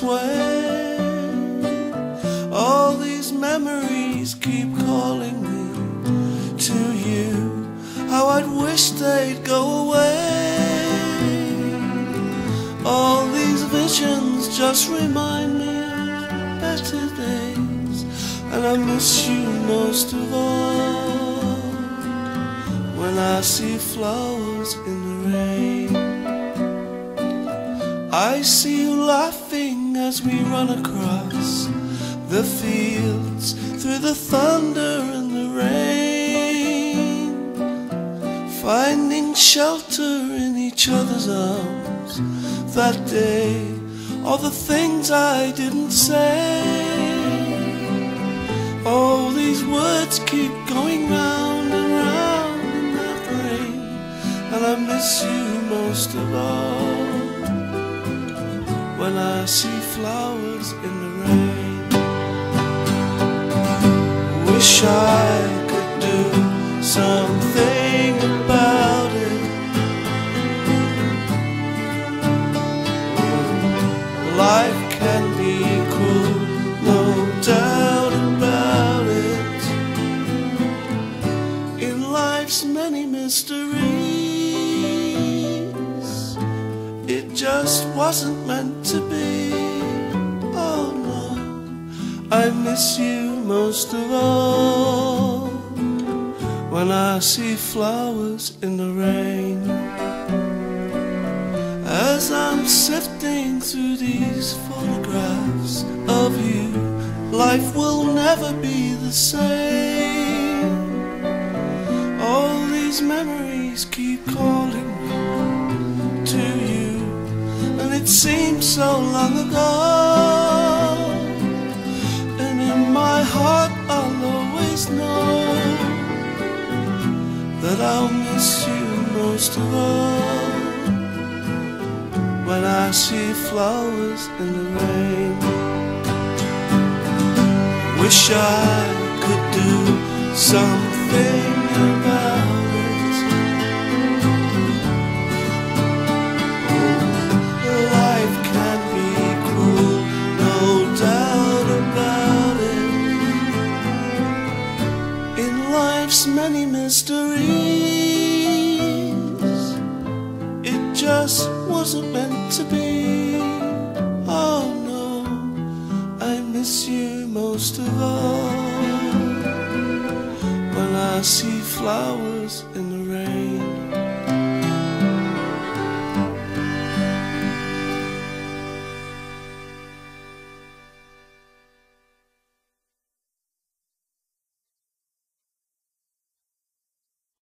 this way. All these memories keep calling me to you. How I'd wish they'd go away. All these visions just remind me of better days, and I miss you most of all when I see flowers in the rain. I see you laughing as we run across the fields through the thunder and the rain, finding shelter in each other's arms that day. All the things I didn't say, all these words keep going round and round in my brain, and I miss you most of all when I see flowers in the rain. Wish I could do something about it. Life can be cruel, no doubt about it. In life's many mysteries, it just wasn't meant to be. Oh no, I miss you most of all when I see flowers in the rain. As I'm sifting through these photographs of you, life will never be the same. All these memories keep calling me to you, and it seems so long ago. And in my heart I'll always know that I'll miss you most of all when I see flowers in the rain. Wish I could do something about it. Life can be cruel, no doubt about it. In life's many mysteries, it just wasn't meant to be. Oh no, I miss you most of all when I see flowers in